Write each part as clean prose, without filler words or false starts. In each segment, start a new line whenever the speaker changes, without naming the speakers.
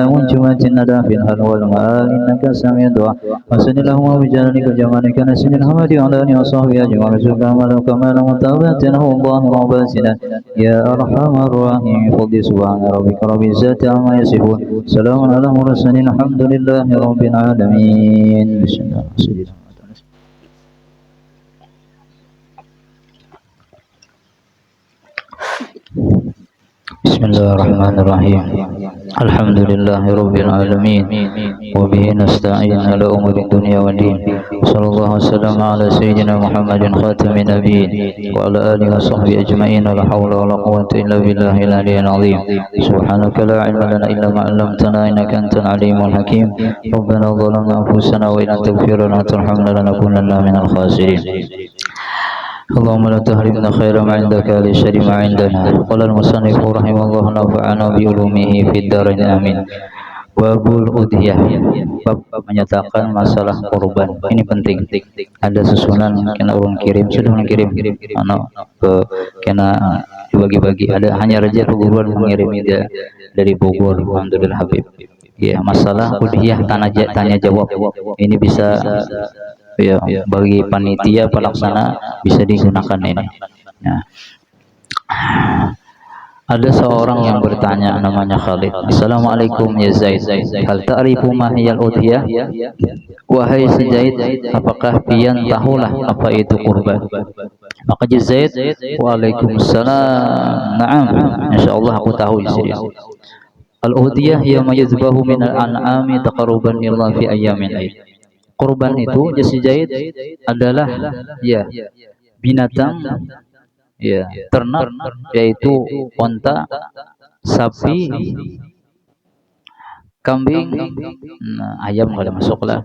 منجمة ندى في الهل والمآل إنك سميع الدعاء وسن اللهم بجلالك وجمالك نسل الحمد على آله وصحبه أجمعين رزقك عمل كمال متابعة له الله ربنا يا أرحم الراحمين فضل سبحان ربك رب العزة عما يصفون سلام على المرسلين الحمد لله رب العالمين بسم الله الرحمن الرحيم بسم الله الرحمن الرحيم الحمد لله رب العالمين وبه نستعين على أمور الدنيا والدين صلى الله وسلم على سيدنا محمد خاتم النبيين وعلى آله وصحبه أجمعين لا حول ولا قوة إلا بالله العلي العظيم سبحانك لا علم لنا إلا ما علمتنا إنك أنت العليم الحكيم ربنا ظلمنا أنفسنا وإن لم تغفر لنا وترحمنا لنكونن من الخاسرين اللهم لا تحرمنا خير ما عندك لشر ما عندنا قال المصنف رحمه الله نفعنا بعلومه في الدارين آمين. Babul udhiyah, bab menyatakan masalah korban. Ini penting. Ada susunan kena orang kirim, sudah mengirim ke kena dibagi-bagi. Ada hanya Raja Perguruan mengirim dia dari Bogor. Alhamdulillah Habib. Ya, masalah udhiyah tanya jawab. Ini bisa ya bagi panitia pelaksana bisa digunakan ini. Nah, ada seorang yang bertanya namanya Khalid. Assalamualaikum ya Zaid. Hal ta'rifu ma hiyal udhiyah? Wahai Zaid, apakah pian tahulah apa itu kurban? Maka Zaid, waalaikumsalam. Naam, insyaallah aku tahu istri. Al-udhiyah hiya ma yuzbahu min al-an'ami taqarruban ila fi ayyamin aid. Kurban itu jasi Zaid adalah ya binatang ya ternak yaitu onta, sapi, kambing, ayam kada masuk lah,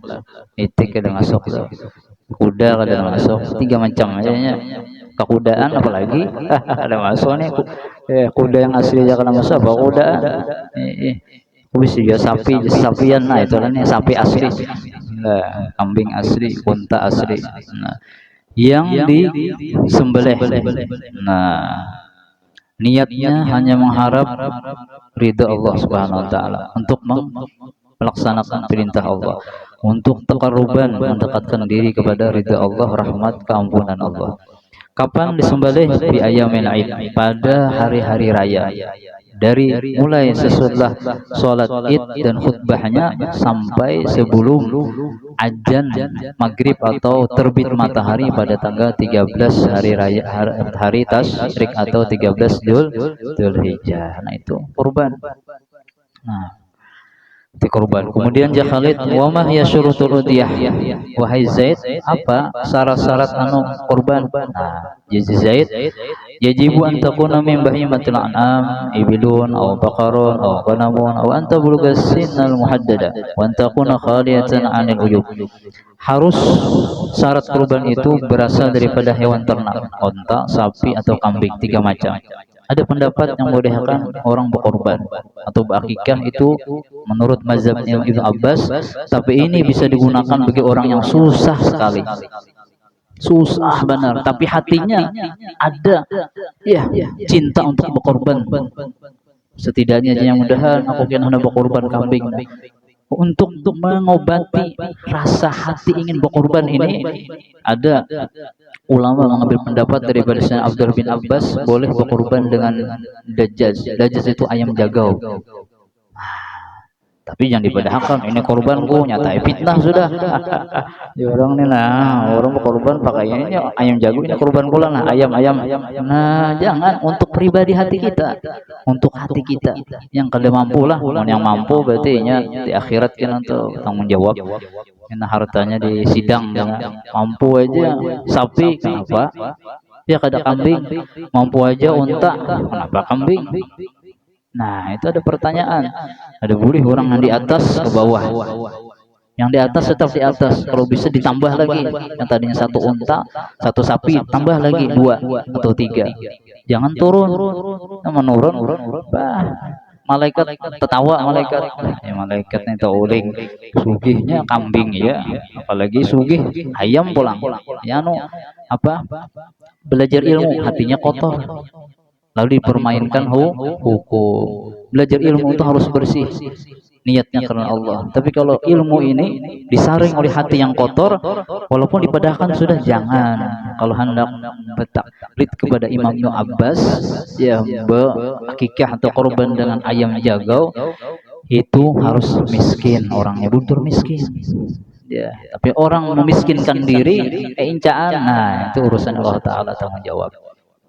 itik kada masuk lah, kuda kada masuk, 3 macam aja kekudaan apalagi ada masuk nih kuda yang asli aja kada masuk apa kuda bisa juga sapian nah itu kan sapi asli. Nah, kambing asli, unta asli. Nah, yang disembelih. Nah, niatnya hanya mengharap ridha Allah Subhanahu wa taala untuk melaksanakan perintah Allah, untuk taqarruban mendekatkan diri kepada ridha Allah, rahmat, keampunan Allah. Kapan disembelih? Di ayamin Aid, pada hari-hari raya. Dari mulai sesudah sholat id dan khutbahnya sampai sebelum azan maghrib atau terbit matahari pada tanggal 13 hari raya hari tasyrik atau 13 Dzulhijjah. Nah itu kurban. Nah, di kurban. Kemudian ya Khalid, wa ma hiya syurutul udhiyah? Wahai Zaid, apa syarat-syarat anu kurban? Nah, jadi Zaid, yajibu an takuna min bahimatil an'am, ibilun aw baqarun aw ghanamun aw anta bulugha sinnal muhaddada wa an takuna khaliyatan 'anil uyub. Harus syarat kurban itu berasal daripada hewan ternak, onta, sapi atau kambing, 3 macam. Ada pendapat yang membolehkan orang berkorban atau berakikah itu menurut mazhab Ibnu Abbas, tapi ini bisa digunakan bagi orang yang susah sekali. Susah benar, tapi hatinya ada ya cinta untuk berkorban. Setidaknya yang mudahan aku kena hendak berkorban kambing. Untuk mengobati rasa hati ingin berkorban ini, ada ulama mengambil pendapat daripada Sayyidina Abdullah bin Abbas boleh berkorban dengan dajjaj. Dajjaj itu ayam jagau. Tapi jangan dipadahkan ini korbanku, nyata fitnah sudah. Ya orang ini nah, orang berkorban pakaiannya ayam jago, ini korban pula nah ayam. Nah, jangan, untuk pribadi hati kita, untuk hati kita yang kada mampu lah. Yang mampu berarti nya di akhirat kan untuk tanggung jawab. Karena hartanya di sidang dengan mampu aja sapi kenapa? Ya kada kambing, mampu aja unta kenapa kambing? Nah, itu ada pertanyaan. Ada boleh orang yang di atas ke bawah. Yang di atas tetap di atas. Kalau bisa ditambah lagi. Yang tadinya 1 unta, 1 sapi, tambah lagi 2 atau 3. Jangan turun. Menurun. Bah, malaikat tertawa malaikat. Ya, malaikatnya itu uling. Sugihnya kambing ya. Apalagi sugih ayam pulang. Ya apa? Belajar ilmu, hatinya kotor. Lalu dipermainkan hukum. Belajar ilmu itu harus bersih. niatnya karena Allah. Tapi kalau ilmu ini disaring oleh hati yang kotor, walaupun dipadahkan sudah, jangan. Kalau hendak bertaklid kepada Imam Ibnu Abbas, ya akikah atau korban dengan ayam jagau, itu harus miskin, orangnya butuh miskin. Ya, tapi orang memiskinkan diri, incaan, nah itu urusan Allah Taala, tanggung jawab.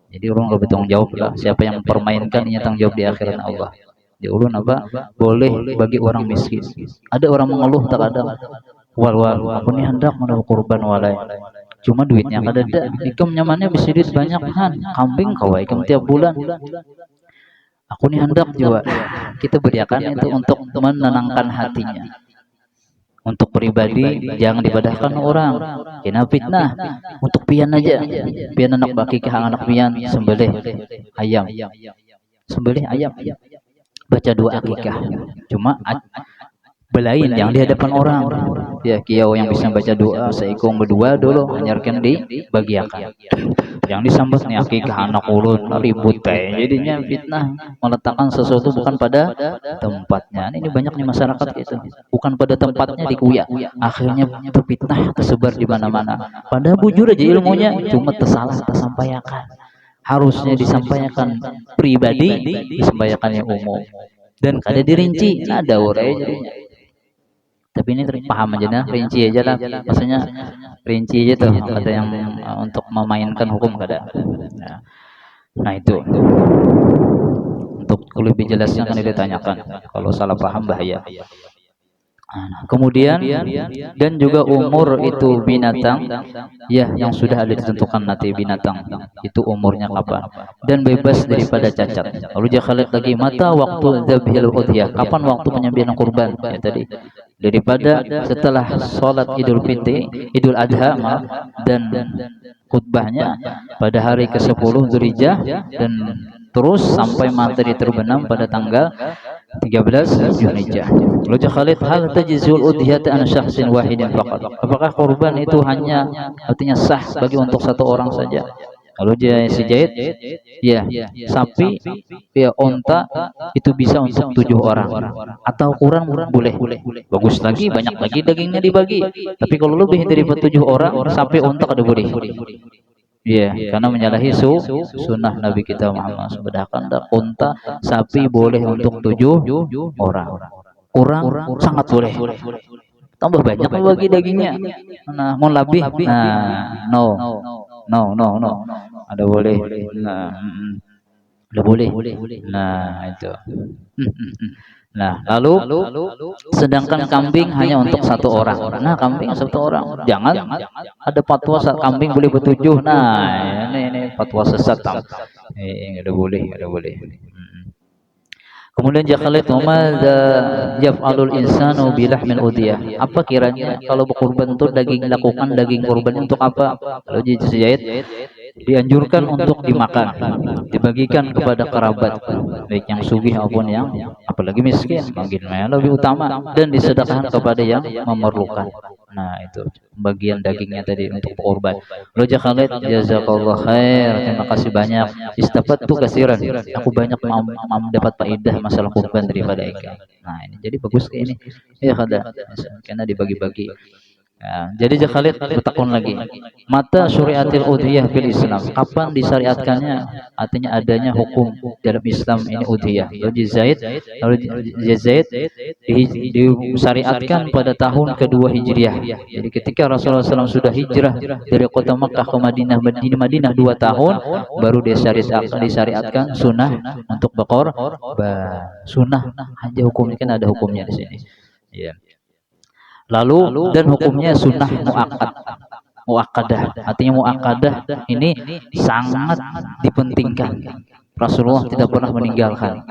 Jadi orang gak bertanggung jawab lah. Siapa yang mempermainkan, ini tanggung jawab di akhirat Allah. Di ulun apa? Boleh bagi orang miskin. Ada orang mengeluh tak ada. Wal aku ini hendak mau kurban walai. Cuma duitnya kada ada. Ikam nyamannya bisa duit banyak kan? Kambing kau ikam tiap bulan. Aku ini hendak juga. Kita beriakan itu untuk menenangkan hatinya. Untuk pribadi jangan dibadahkan orang. Kena fitnah. Untuk pian aja. Pian anak baki ke anak pian sembelih ayam. Sembelih ayam. Baca doa akikah. Cuma belain yang di hadapan orang. Ya kiau yang bisa baca doa seikung berdua dulu nyarkan dibagiakan. Yang disambat nih akikah anak ulun ribut teh. Jadinya fitnah, meletakkan sesuatu bukan pada tempatnya. Ini banyak di masyarakat gitu. Bukan pada tempatnya dikuyak. Akhirnya terfitnah, tersebar di mana-mana. Padahal bujur aja ilmunya, cuma tersalah tersampaikan. Harusnya disampaikan pribadi, disampaikan yang umum. Dan kada dirinci, ada urai jadinya. Tapi ini paham aja nah, rinci aja lah. Maksudnya rinci aja tuh, ada yang untuk memainkan hukum kada. Nah itu. Untuk lebih jelasnya kan ditanyakan. Kalau salah paham bahaya. Kemudian dan juga umur itu binatang ya yang sudah ada ditentukan nanti binatang itu umurnya kapan dan bebas daripada cacat. Lalu jangan lihat lagi mata waktu dzabhil udhiyah, kapan waktu penyembelihan kurban ya tadi, daripada setelah sholat Idul Fitri, Idul Adha dan khutbahnya pada hari ke-10 Dzulhijjah dan terus sampai matahari terbenam pada tanggal 13 Dzulhijjah. Lalu Khalid hal tajzul udhiyat an syakhsin wahidin faqat. Apakah kurban itu hanya artinya sah bagi untuk satu orang saja? Kalau dia si Zaid, ya sapi, ya onta itu bisa untuk 7 orang atau kurang boleh. Bagus lagi, banyak lagi dagingnya dibagi. Tapi kalau lebih dari 7 orang, sapi onta kada boleh. Iya, karena menyalahi sunnah Nabi kita Muhammad. Sedangkan unta sapi boleh untuk 7 orang. Kurang sangat boleh. Tambah banyak bagi dagingnya. Nah, mau lebih, nah, no. Ada boleh. Nah, ada boleh. Nah, itu. Nah, lalu sedangkan kambing hanya untuk satu orang. Nah, kambing satu orang. Jangan ada fatwa kambing boleh bertujuh. Nah, ini fatwa sesat. Ada boleh. Kemudian jakalit mamadza yaf'alul insanu bilahmil udhiyah. Apa kiranya kalau berkurban itu lakukan daging kurban untuk apa? Kalau Zaid dianjurkan untuk dimakan, dibagikan kepada kerabat, baik yang sugih maupun yang apalagi miskin, mungkin lebih utama, dan disedekahkan kepada yang memerlukan. Nah, itu bagian dagingnya tadi untuk kurban. Lo Khalid, jazakallah khair, terima kasih banyak. Istafattu kasiran. Aku banyak mendapat faedah masalah kurban daripada ikan. Nah, ini jadi bagus kayak ini. Ya kada, karena dibagi-bagi. Ya, jadi Khalid bertakun lagi. Mata syariatil udhiyah fil Islam. Kapan disyariatkannya? Artinya adanya hukum dalam Islam ini udhiyah. Lalu Zaid disyariatkan pada tahun kedua Hijriah. Jadi ketika Rasulullah SAW sudah hijrah dari kota Makkah ke Madinah 2 tahun, baru disyariatkan sunnah untuk bakor. Sunnah aja hukumnya, kan ada hukumnya di sini. Ya. Lalu dan hukumnya sunnah muakkadah. Artinya muakkadah ini sangat dipentingkan. Rasulullah tidak pernah meninggalkan.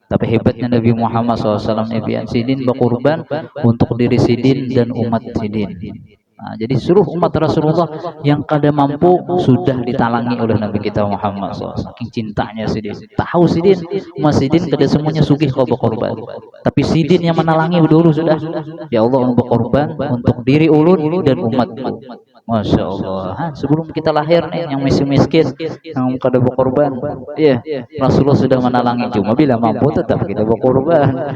Tapi hebatnya Nabi Muhammad SAW sidin berkurban untuk diri sidin dan umat sidin. Nah, jadi seluruh umat Rasulullah yang kada mampu sudah ditalangi oleh Nabi kita Muhammad SAW. Saking cintanya sidin. Tahu sidin, umat sidin kada semuanya sugih kalau berkorban. Tapi sidin yang menalangi dulu sudah. Ya Allah, berkorban untuk diri ulun dan umatku. Masya Allah. Sebelum kita lahir nih, yang miskin, yang kada berkorban, iya, Rasulullah sudah menalangi. Cuma bila mampu tetap kita berkorban.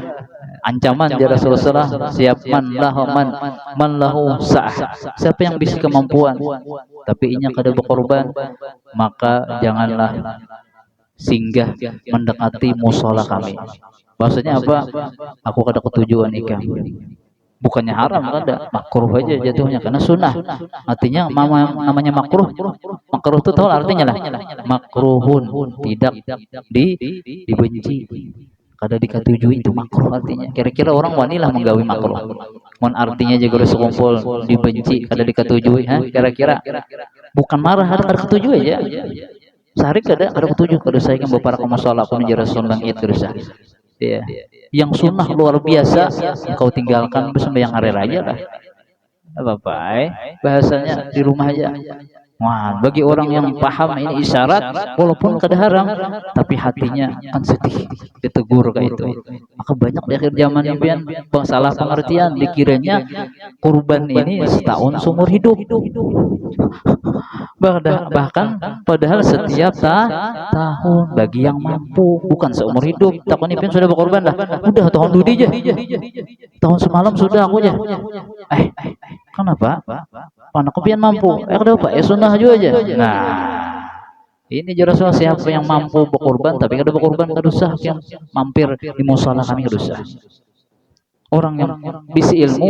Ancaman ya Rasulullah, siap man lahu sa'ah. Siapa yang bisa kemampuan tapi inya kada berkorban, maka janganlah singgah mendekati musola kami. Maksudnya apa? Aku kada ketujuan ikam. Bukannya haram, kada, makruh aja jatuhnya karena sunnah. Artinya namanya makruh. Makruh itu tahu artinya lah. Makruhun, tidak dibenci. Kada dikatujui itu makruh artinya. Kira-kira orang wanilah menggawi makruh. Mon artinya juga sekumpul dibenci, kada dikatujui, ha? Kira-kira bukan marah, ada ketujui aja. Sehari kada ketujuh, kada saya kan beberapa masalah aku menjadi Rasul Id kada sah. Ya. Yang sunnah luar biasa kau tinggalkan sembahyang hari raya lah. Apa-apa, bahasanya di rumah aja. Wah, bagi orang yang paham ini isyarat, walaupun kada haram, tapi hatinya kan sedih, ditegur kayak itu. Maka banyak di akhir zaman ini salah pengertian, dikiranya kurban ini setahun seumur hidup. Bahkan padahal setiap tahun bagi yang mampu, bukan seumur hidup. Takon ipin sudah berkorban lah, udah tahun dudi aja, tahun semalam sudah aku aja. Kenapa? Anak pian mampu, kada apa? Sunnah aja. Nah, ini jelaslah siapa yang mampu berkorban, tapi kada berkorban kada usah yang mampir di musala kami kada usah. Orang yang bisi ilmu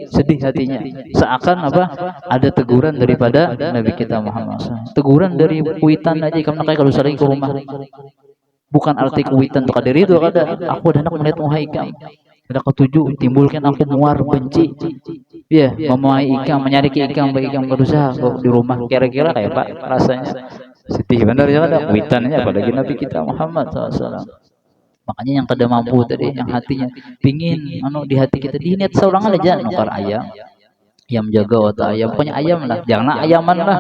sedih hatinya, seakan apa? Ada teguran daripada Nabi kita Muhammad SAW. Teguran dari kuitan aja, kamu nak kalau usah lagi ke rumah. Bukan arti kuitan untuk kadiri itu kada. Aku ada nak melihat muhaikam. Ada ketujuh timbulkan aku muar benci. Ya, memuai ikan, menyari ikan bagi ikan berusaha di rumah. Kira-kira kayak Pak rasanya sedih benar ya ada kuitannya, apalagi Nabi kita Muhammad SAW. Makanya yang kada mampu tadi, yang hatinya pingin di hati kita diniat seorang aja nukar ayam. Ayam jaga otak ayam, pokoknya ayam lah, jangan ayaman lah.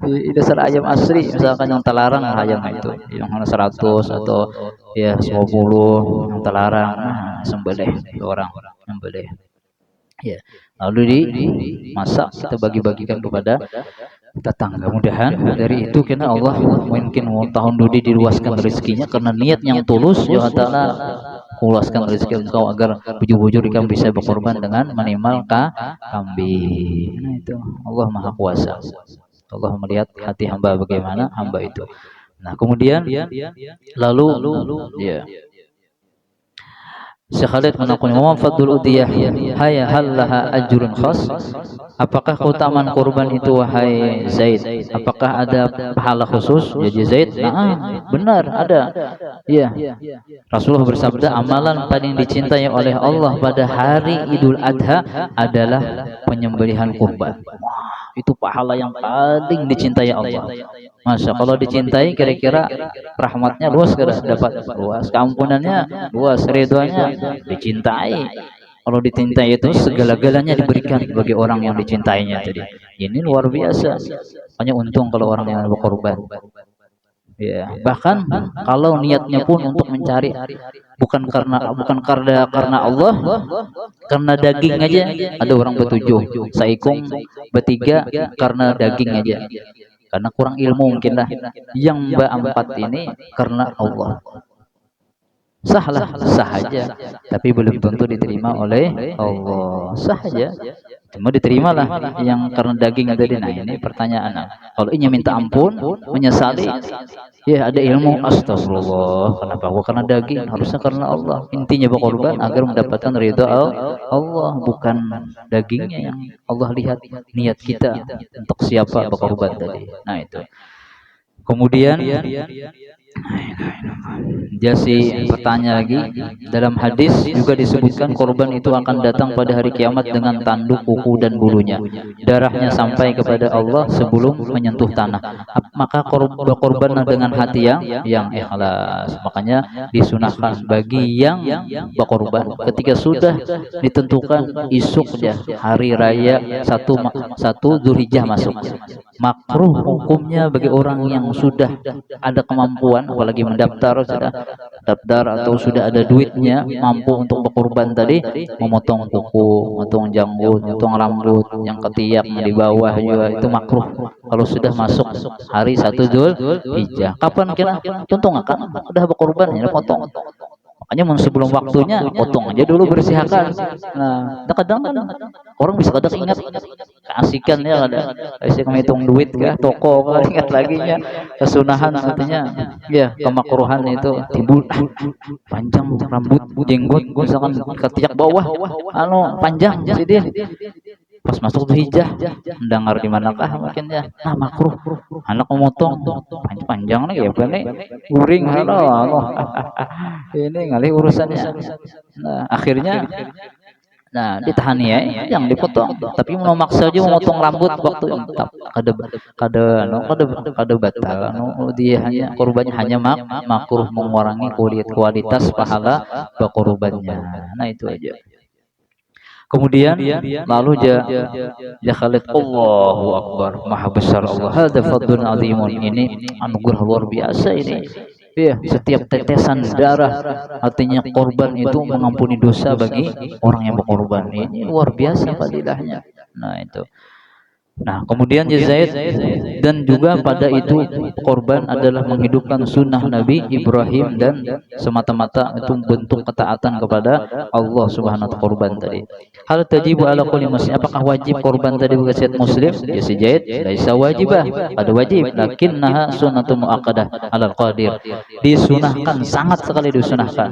Itu salah ayam asli, misalkan yang terlarang ayam itu, yang 100 atau ya 10 yang terlarang, sembelih orang sembelih. Ya, lalu dimasak kita bagi-bagikan kepada tetangga. Mudahan dari itu karena Allah mungkin tahun dudi diluaskan rezekinya karena niat yang tulus ya Ta'ala luaskan rezeki engkau agar bujur-bujur ikan bisa berkorban dengan minimal kambing. Nah itu Allah Maha Kuasa. Allah melihat hati hamba bagaimana hamba itu. Nah kemudian lalu ya Syekh Khalid menakuni fadlul udhiyah haya halaha ajrun khas. Apakah keutamaan kurban itu wahai Zaid? Apakah ada pahala khusus jadi Zaid? Nah, benar ada. Ya. Rasulullah bersabda amalan paling dicintai oleh Allah pada hari Idul Adha adalah penyembelihan kurban. Wah, itu pahala yang paling dicintai Allah. Masya kalau dicintai kira-kira rahmatnya luas kada dapat luas, keampunannya luas, ridhonya dicintai. Kalau dicintai itu segala-galanya diberikan bagi orang yang dicintainya tadi. Ini luar biasa. Hanya untung kalau orang yang berkorban. Ya, bahkan kalau niatnya pun untuk mencari bukan karena Allah, karena daging aja. Ada orang bertujuh, saikung bertiga karena daging aja. Karena kurang ilmu mungkin lah. Yang berempat ini karena Allah. Sahlah, sah aja. Tapi belum tentu diterima oleh Allah. Sah aja. Cuma diterimalah yang karena daging tadi. Nah ini pertanyaan. Kalau ini minta ampun, menyesali, ya ada ilmu. Astagfirullah. Kenapa gua karena daging? Harusnya karena Allah. Intinya berkorban agar mendapatkan ridha Allah, bukan dagingnya yang Allah lihat. Niat kita untuk siapa berkorban tadi. Nah itu. Kemudian Jasi bertanya lagi, dalam hadis juga disebutkan korban itu akan datang pada hari kiamat dengan tanduk, kuku dan bulunya. Darahnya sampai kepada Allah sebelum menyentuh tanah. Maka berkorban dengan hati yang ikhlas. Makanya disunahkan bagi yang berkorban ketika sudah ditentukan isuknya hari raya satu Dzulhijjah masuk. Makruh hukumnya bagi orang yang sudah ada kemampuan, apalagi mendaftar atau sudah ada duitnya mampu untuk berkorban tadi, memotong kuku, memotong janggut, memotong rambut yang ketiak di bawah juga itu makruh. Kalau sudah masuk hari 1 Dzulhijjah, kapan kira tuntung akan udah berkorban ya potong. Makanya sebelum waktunya potong aja dulu bersihakan. Nah, kadang kan orang bisa kadang ingat keasikan ya ada saya menghitung duit kah toko kan ingat lagi nya kesunahan artinya ya kemakruhan itu timbul panjang rambut jenggot misalkan ketiak bawah panjang sih dia pas masuk hijah mendengar di manakah mungkin ya makruh anak memotong panjang nih ya nih guring halo ini ngalih urusannya. Nah akhirnya ditahan ya yang dipotong tapi mau maksa aja memotong rambut waktu kada kada kada kada batal dia hanya korbannya hanya makruh mengurangi kualitas pahala korbannya. Nah itu aja. Kemudian lalu ya Khalid Allahu Akbar maha besar Allah hadza fadlun azimun ini anugerah luar biasa ini. Iya, setiap tetesan darah artinya korban itu mengampuni dosa bagi orang yang berkorban. Ini luar biasa fadilahnya. Nah, itu. Nah, kemudian Zaid dan juga pada itu korban adalah menghidupkan sunnah Nabi Ibrahim dan semata-mata itu bentuk ketaatan kepada Allah Subhanahu wa taala korban tadi. Hal tajibu ala kulli muslim, apakah wajib korban tadi bagi setiap muslim? Ya si Zaid, laisa wajibah, ada wajib, lakinnaha sunnatun muakkadah alal qadir. Disunahkan, sangat sekali disunahkan.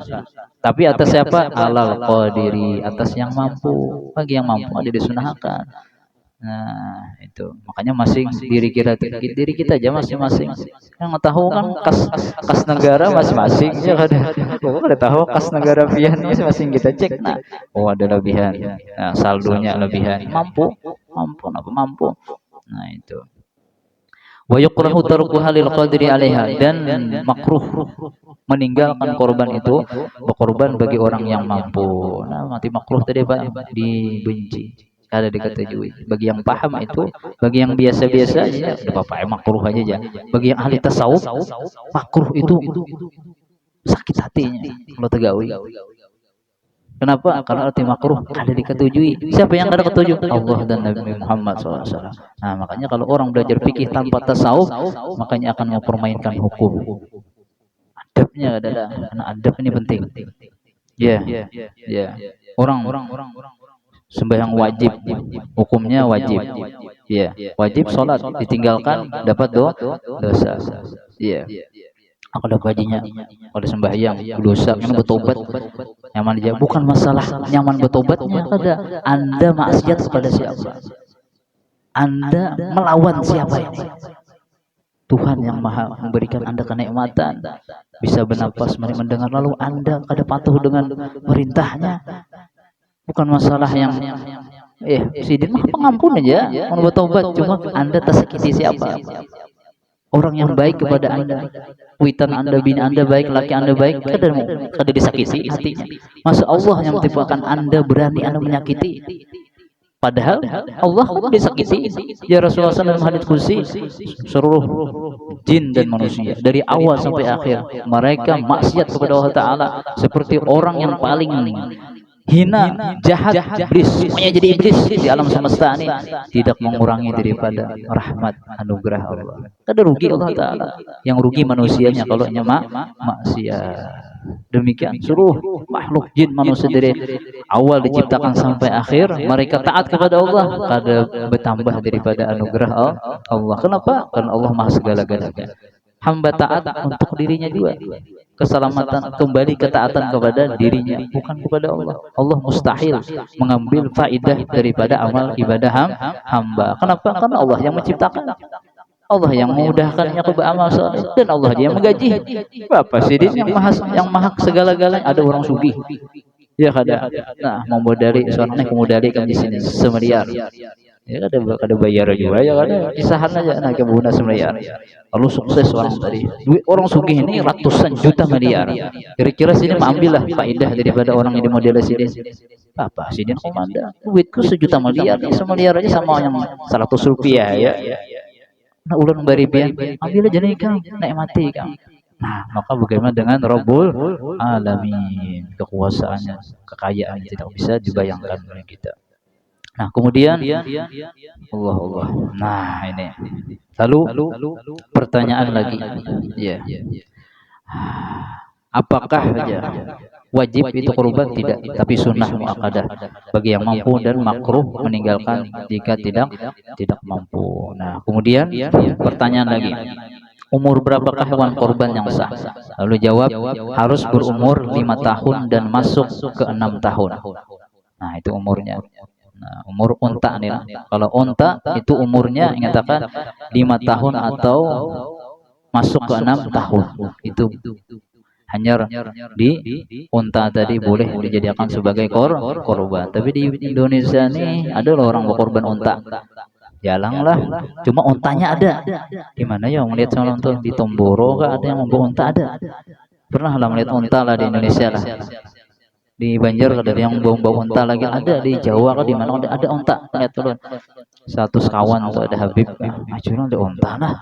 Tapi atas siapa? Alal qadiri, atas yang mampu. Bagi yang mampu ada disunahkan. Nah itu makanya diri kita aja masing-masing yang tahu kan kas negara masing-masing ya kada tahu kas negara pian masing-masing kita cek ada lebihan saldonya lebihan mampu nah itu wa yukrahu tarkuha lil qadri 'alaiha dan makruh meninggalkan korban itu berkorban bagi orang yang mampu. Nah mati makruh tadi Pak dibenci ada diketahui bagi yang paham itu bagi yang biasa-biasa aja bapak makruh aja ya bagi yang ahli tasawuf makruh itu sakit hatinya kalau tegawi. Kenapa? Karena arti makruh ada diketahui. Siapa yang ada ketujuh? Allah dan Nabi Muhammad SAW. Nah makanya kalau orang belajar fikih tanpa tasawuf makanya akan mempermainkan hukum. Adabnya adalah karena adab ini penting. Ya, orang sembahyang wajib, hukumnya wajib. Ya, wajib sholat, ditinggalkan dapat dosa. Iya. Ada gajinya, ada sembahyang dosa, kan bertobat. Nyaman aja, bukan masalah nyaman bertobatnya, ada Anda maksiat kepada siapa? Anda melawan siapa ini? Tuhan yang maha memberikan Anda kenikmatan, bisa bernapas, mendengar, lalu Anda kada patuh dengan perintahnya. Bukan masalah yang sidin mah pengampun aja mau bertobat cuma Anda tersakiti siapa orang yang baik kepada Anda witan Anda bini Anda baik laki Anda baik kada disakiti hatinya masa Allah yang menciptakan Anda berani Anda menyakiti padahal Allah pun disakiti ya Rasulullah dalam hadits qudsi seluruh jin dan manusia dari awal sampai akhir mereka maksiat kepada Allah Ta'ala seperti orang yang paling hina, jahat, iblis, semuanya jadi iblis di alam semesta ini tidak mengurangi daripada rahmat anugerah Allah. Kada rugi Allah Ta'ala, yang rugi manusianya kalau maksiat. Demikian seluruh makhluk jin manusia dari awal diciptakan sampai akhir mereka taat kepada Allah kada bertambah daripada anugerah Allah. Kenapa? Karena Allah Maha segala-galanya. Hamba taat untuk dirinya juga. Keselamatan kembali ketaatan kepada dirinya bukan kepada Allah. Allah mustahil mengambil faidah daripada amal ibadah hamba. Kenapa? Karena Allah yang menciptakan. Allah yang memudahkannya ke beramal saleh dan Allah dia menggaji. Bapak sidin yang maha segala-galanya ada orang sugih. Ya kada. Nah, memodali seorang memodali kan di sini semiliar. Ya ada bayar juga ya kan kisahan aja nah kebuna semiliar lalu sukses orang tadi duit orang sugih ini ratusan juta miliar kira-kira sini mengambillah faedah daripada orang yang dimodel sini apa sini komanda duitku sejuta miliar nih semiliar aja sama yang 100 rupiah ya nah ulun baribian ambil aja nih Kang nikmati Kang. Nah maka bagaimana dengan Rabbul Alamin kekuasaannya kekayaan tidak bisa dibayangkan oleh kita. Nah kemudian Allah. Nah ini lalu pertanyaan lagi ya apakah saja Wajib itu kurban tidak, tapi sunnah muakkadah bagi yang mampu, dan makruh meninggalkan jika tidak mampu. Nah, kemudian pertanyaan lagi, umur berapakah hewan kurban yang sah? Lalu jawab, harus berumur 5 tahun dan masuk ke 6 tahun. Nah, itu umurnya. Nah, umur unta nih. Kalau unta itu umurnya nyatakan 5 tahun atau masuk ke 6 tahun. Itu hanya di unta tadi boleh dijadikan sebagai korban. Tapi di Indonesia nih ada loh orang berkorban unta. Jalang lah, cuma untanya ada. Di mana ya melihat sama tuh di Tomboro kah ada yang membawa unta, ada. Pernah lah melihat unta lah di Indonesia lah. Di Banjar ada yang bawa unta lagi, ada di Jawa kah di mana ada unta. Lihat tuh satu sekawan tuh ada Habib. Cuma ada unta lah.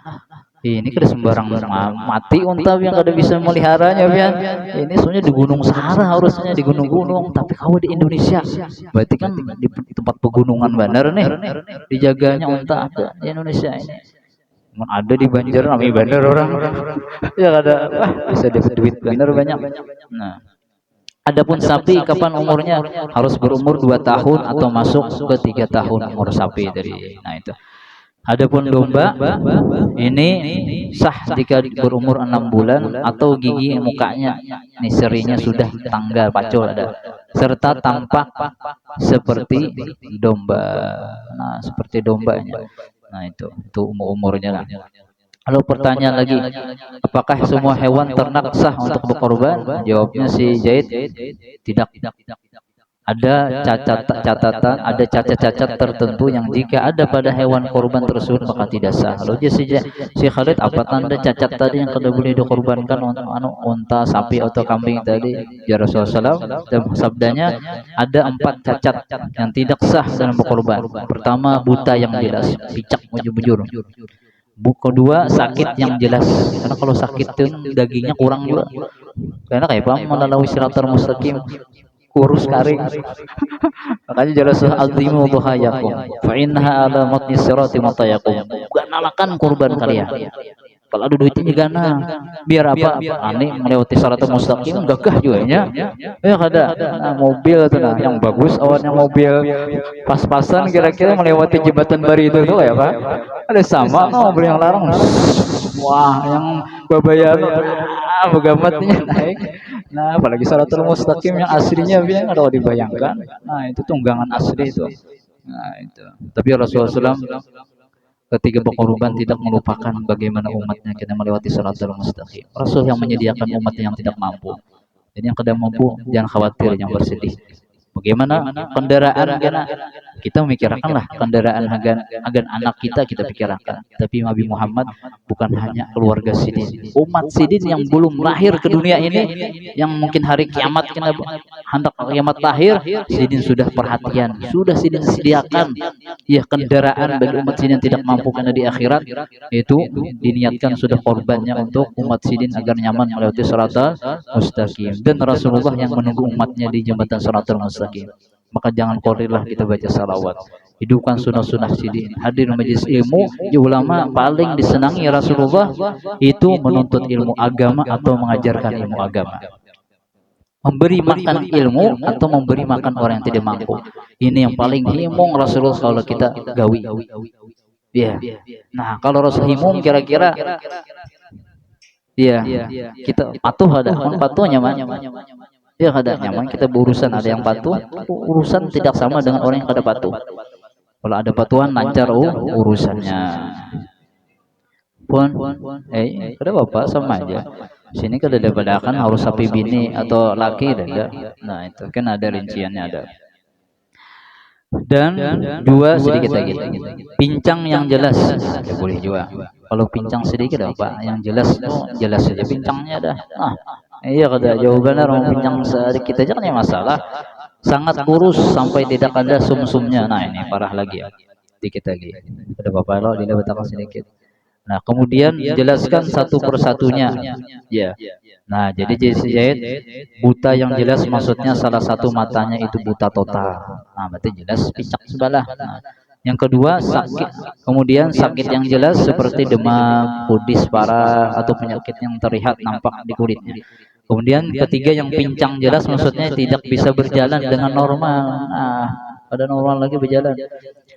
Ini kada sembarang mati unta yang kada bisa meliharanya pian. Ini sebenarnya di Gunung Sahara, harusnya di gunung-gunung, tapi kau di Indonesia. Berarti kan di tempat pegunungan benar nih. Dijaganya unta ada di Indonesia ini. Ada di Banjar namanya benar orang. Ya kada bisa dapat duit benar banyak. Nah, adapun sapi kapan umurnya? Harus berumur 2 tahun atau masuk ke 3 tahun umur sapi dari. Nah, itu. Adapun domba ini sah jika berumur 6 bulan atau gigi mukanya niserinya sudah tanggal pacul ada, serta tampak seperti domba. Nah, seperti dombanya. Nah, itu umurnya lah. Lalu pertanyaan lagi, apakah semua hewan ternak sah untuk berkorban? Jawabnya si Zaid, tidak. Ada catatan, ada cacat-cacat tertentu yang jika ada pada hewan korban tersebut maka tidak sah. Lalu si Khalid, apa tanda cacat tadi yang kada boleh dikorbankan, unta, sapi atau kambing tadi? Ya Rasulullah SAW, dan sabdanya ada 4 cacat yang tidak sah dalam berkorban. Pertama, buta yang jelas, picak bujur-bujur. Kedua, sakit yang jelas, karena kalau sakit itu dagingnya kurang juga. Karena kayak paham melalui siratal mustaqim, kurus kering. Makanya jalasul azimu bahayakum fa innaha ala matni sirati matayakum. Ganalakan kurban kalian. Kalau ada duitnya gana. Biar apa? Aneh melewati siratal mustaqim gagah juga nya. Ya kada mobil tuh nah yang bagus awalnya mobil pas-pasan kira-kira melewati jembatan Bari itu tuh ya, Pak. Ada sama mobil yang larang. Wah, yang babayan begamatnya naik. Nah, apalagi siratal mustaqim yang aslinya biang kalau dibayangkan. Nah, itu tunggangan asli itu. Nah, itu. Tapi Rasulullah SAW ketika berkorban tidak melupakan bagaimana umatnya kena melewati siratal mustaqim. Rasul yang menyediakan umat yang tidak mampu. Jadi yang tidak mampu jangan khawatir, yang bersedih. Bagaimana kendaraan kita memikirkanlah kendaraan agar anak kita pikirkan. Tapi Nabi Muhammad bukan hanya keluarga Sidin, umat Sidin yang belum lahir ke dunia ini, yang mungkin hari kiamat hendak kiamat lahir, Sidin sudah perhatian, sudah Sidin sediakan ya kendaraan bagi umat Sidin tidak mampu karena di akhirat itu diniatkan sudah korbannya untuk umat Sidin agar nyaman melewati siratal mustaqim. Dan Rasulullah yang menunggu umatnya di jembatan siratal mustaqim. Maka jangan korirlah kita baca salawat, hidupkan sunnah-sunnah Sidin, hadir majelis ilmu. Ulama paling disenangi Rasulullah itu menuntut ilmu agama atau mengajarkan ilmu agama, memberi makan ilmu atau memberi makan orang yang tidak mampu. Ini yang paling himung Rasulullah kalau kita gawi. Ya. Nah, kalau Rasul himung kira-kira ya kita patuh, ada patuhnya mah. Ya kada nyaman kita berurusan, ada yang patuh, urusan tidak sama dengan orang yang kada patuh. Kalau ada patuhan lancar urusannya. Pun kada apa sama aja. Sini kada ada bedakan harus sapi bini atau laki ada. Nah, itu kan ada rinciannya ada. Dan dua sedikit lagi, pincang yang jelas boleh juga. Kalau pincang sedikit apa yang jelas, jelas saja pincangnya dah. Iya kada jawabannya orang pincang sedikit aja kan ya masalah. Sangat kurus sampai tidak ada sumsumnya. Nah, ini parah lagi ya. Sedikit lagi. Ada apa-apa lo dilebetkan sedikit. Nah, kemudian jelaskan satu persatunya. Ya. Nah, jadi Zaid, buta yang jelas maksudnya salah satu matanya itu buta total. Nah, berarti jelas picak sebelah. Nah, yang kedua sakit, kemudian sakit yang jelas seperti demam, kudis parah atau penyakit yang terlihat nampak di kulitnya. Kemudian ketiga yang pincang jelas maksudnya tidak bisa berjalan dengan normal. Nah, pada normal lagi berjalan.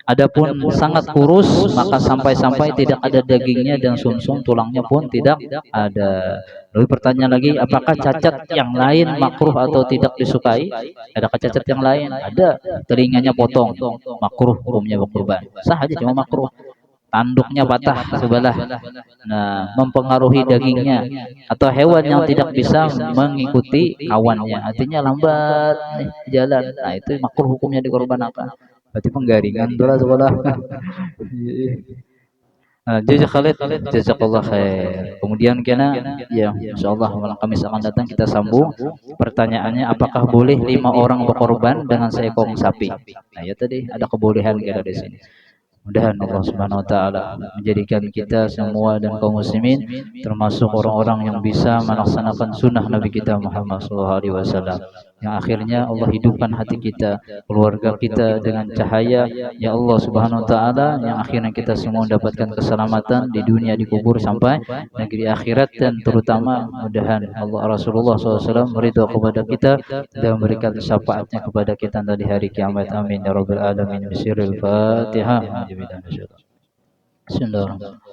Adapun sangat kurus maka sampai-sampai tidak ada dagingnya dan sumsum tulangnya pun tidak ada. Lalu pertanyaan lagi, apakah cacat yang lain makruh atau tidak disukai? Adakah cacat yang lain? Ada. Telinganya potong, makruh hukumnya berkurban. Sah aja cuma makruh. Tanduknya patah sebelah, nah mempengaruhi dagingnya, atau hewan yang tidak bisa mengikuti kawannya, artinya lambat nih jalan, nah itu makruh hukumnya dikorbankan. Berarti penggaringan dola sekolah. Nah, jazak Khalid, jazakallah khair. Kemudian kena, ya, insyaallah malam Kamis akan datang kita sambung. Pertanyaannya, apakah boleh 5 orang berkorban dengan seekor sapi? Nah, ya tadi ada kebolehan kita di sini. Mudah-mudahan Allah Subhanahu wa taala menjadikan kita semua dan kaum muslimin termasuk orang-orang yang bisa melaksanakan sunnah Nabi kita Muhammad SAW, yang akhirnya Allah hidupkan hati kita, keluarga kita dengan cahaya ya Allah Subhanahu wa taala, yang akhirnya kita semua mendapatkan keselamatan di dunia, di kubur sampai negeri akhirat, dan terutama mudah-mudahan Allah Rasulullah SAW meridho kepada kita dan memberikan syafaatnya kepada kita di hari kiamat. Amin ya rabbal alamin. Bismillahil Fatihah. Bismillahirrahmanirrahim.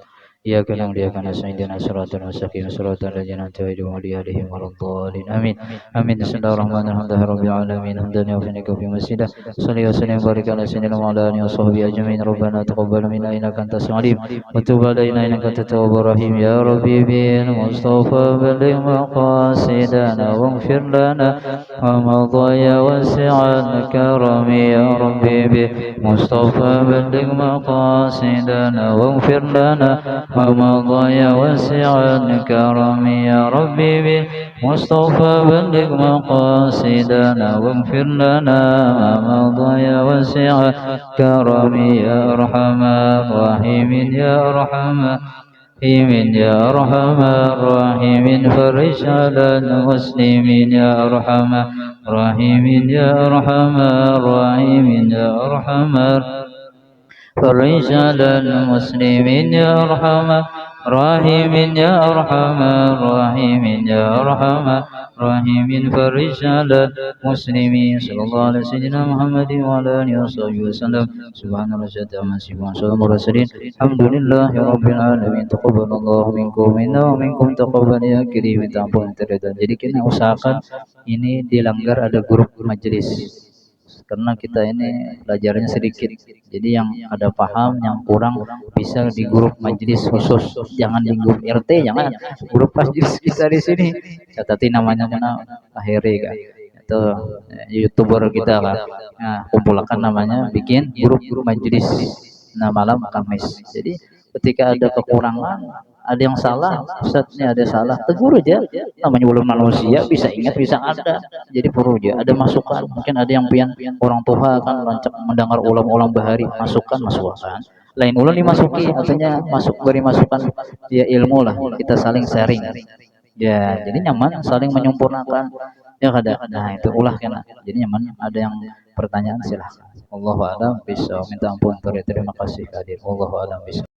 Iyyaka na'budu wa iyyaka nasta'in ihdinas siratal mustaqim siratal ladzina an'amta 'alaihim waladdallin. Amin. Amin. Bismillahirrahmanirrahim. Alhamdulillahirabbil alamin. Hamdan yuwaffiqu fi masjidah. Shalli wa sallim barik ala sayyidina wa ala alihi wa sahbihi ajmain. Rabbana taqabbal minna innaka antas samiul alim wa tub alaina innaka antat tawwabur rahim. Ya Rabbi bil Mustafa balligh maqasidana waghfir lana wa ma dhaya wasi'al karami. Ya Rabbi bil Mustafa balligh maqasidana waghfir lana ومضى وسع الكرم. يا ربي بالمصطفى بلغ مقاصدنا واغفر لنا ومضى وسع الكرم. يا أرحم الراحمين يا أرحم الراحمين يا أرحم الراحمين فرج على المسلمين. يا أرحم الراحمين يا أرحم الراحمين يا أرحم فرج على المسلمين. يا أرحم الراحمين يا أرحم الراحمين يا أرحم الراحمين فرج على المسلمين. صلى الله على سيدنا محمد وعلى آله وصحبه وسلم. سبحان ربك عما يصفون وسلام على المرسلين الحمد لله رب العالمين. تقبل الله منكم minna wa minkum taqabbal ya kirim. Minta ampun terhadap. Jadi kita usahakan ini dilanggar ada grup majelis, karena kita ini belajarnya sedikit, jadi yang ada paham yang kurang bisa di grup majelis khusus, jangan di grup RT, jangan grup majelis kita di sini. Catati namanya mana akhirnya kan itu YouTuber kita kan, nah kumpulkan namanya, bikin grup majelis nah malam Kamis. Jadi ketika ada kekurangan, ada yang salah, Ustaz ini ada salah, tegur aja, namanya belum manusia, bisa ingat bisa ada. Jadi perlu aja ada masukan, mungkin ada yang pian orang tua kan rancak mendengar ulang-ulang bahari, masukkan lain ulang dimasuki, artinya beri masukan ya ilmu lah, kita saling sharing ya, jadi nyaman saling menyempurnakan ya kada. Nah itu ulah kena, jadi nyaman. Ada yang pertanyaan silahkan. Allahu a'lam bishawab. Minta ampun terima kasih hadir. Allahu a'lam bishawab.